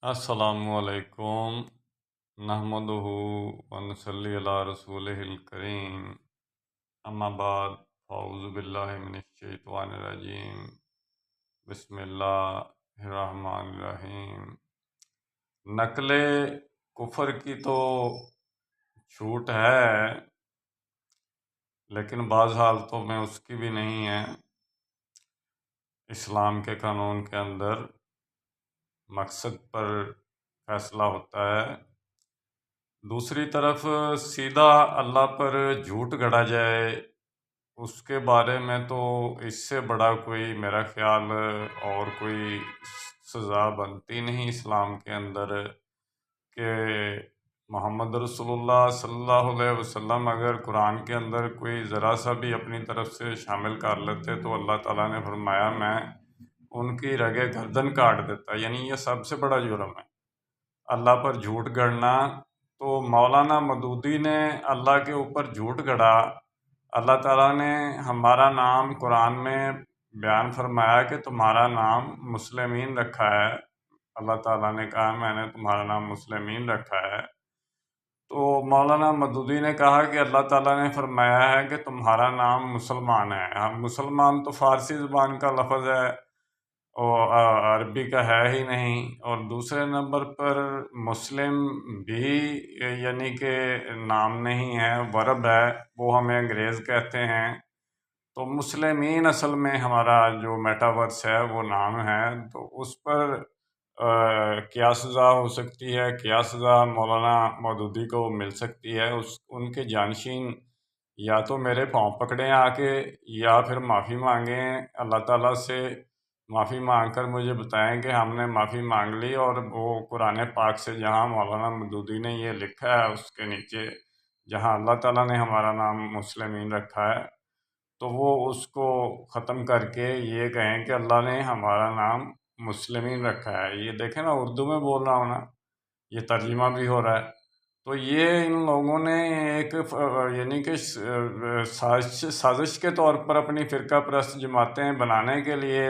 السلام علیکم نحمدہ ونصلی علی رسولہ الکریم اما بعد اعوذ باللہ من الشیطان الرجیم بسم اللہ الرحمن الرحیم۔ نقل کفر کی تو چھوٹ ہے، لیکن بعض حالتوں میں اس کی بھی نہیں ہے۔ اسلام کے قانون کے اندر مقصد پر فیصلہ ہوتا ہے، دوسری طرف سیدھا اللہ پر جھوٹ گڑا جائے اس کے بارے میں تو اس سے بڑا کوئی میرا خیال اور کوئی سزا بنتی نہیں اسلام کے اندر کہ محمد رسول اللہ صلی اللہ علیہ وسلم اگر قرآن کے اندر کوئی ذرا سا بھی اپنی طرف سے شامل کر لیتے تو اللہ تعالیٰ نے فرمایا میں ان کی رگے گردن کاٹ دیتا، یعنی یہ سب سے بڑا جرم ہے اللہ پر جھوٹ گڑنا۔ تو مولانا مودودی نے اللہ کے اوپر جھوٹ گڑا، اللہ تعالیٰ نے ہمارا نام قرآن میں بیان فرمایا کہ تمہارا نام مسلمین رکھا ہے، اللہ تعالیٰ نے کہا میں نے تمہارا نام مسلمین رکھا ہے۔ تو مولانا مودودی نے کہا کہ اللہ تعالیٰ نے فرمایا ہے کہ تمہارا نام مسلمان ہے۔ ہم مسلمان تو فارسی زبان کا لفظ ہے اور عربی کا ہے ہی نہیں، اور دوسرے نمبر پر مسلم بھی یعنی کہ نام نہیں ہے، ورب ہے، وہ ہمیں انگریز کہتے ہیں۔ تو مسلمین اصل میں ہمارا جو میٹاورس ہے وہ نام ہے، تو اس پر کیا سزا ہو سکتی ہے، کیا سزا مولانا مودودی کو مل سکتی ہے؟ ان کے جانشین یا تو میرے پاؤں پکڑیں آ کے، یا پھر معافی مانگیں اللہ تعالیٰ سے، معافی مانگ کر مجھے بتائیں کہ ہم نے معافی مانگ لی، اور وہ قرآن پاک سے جہاں مولانا مودودی نے یہ لکھا ہے اس کے نیچے جہاں اللہ تعالیٰ نے ہمارا نام مسلمین رکھا ہے تو وہ اس کو ختم کر کے یہ کہیں کہ اللہ نے ہمارا نام مسلمین رکھا ہے۔ یہ دیکھیں نا، اردو میں بول رہا ہوں نا، یہ ترجمہ بھی ہو رہا ہے۔ تو یہ ان لوگوں نے ایک یعنی کہ سازش کے طور پر اپنی فرقہ پرست جماعتیں بنانے کے لیے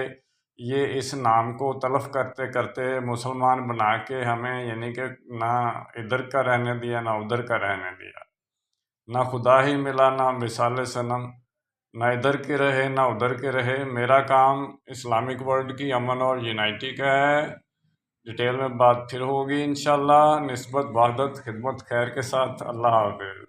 یہ اس نام کو تلف کرتے کرتے مسلمان بنا کے ہمیں یعنی کہ نہ ادھر کا رہنے دیا نہ ادھر کا رہنے دیا، نہ خدا ہی ملا نہ مثال صنم، نہ ادھر کے رہے نہ ادھر کے رہے۔ میرا کام اسلامک ورلڈ کی امن اور یونائٹی کا ہے، ڈیٹیل میں بات پھر ہوگی انشاءاللہ، نسبت وحدت خدمت خیر کے ساتھ۔ اللہ حافظ۔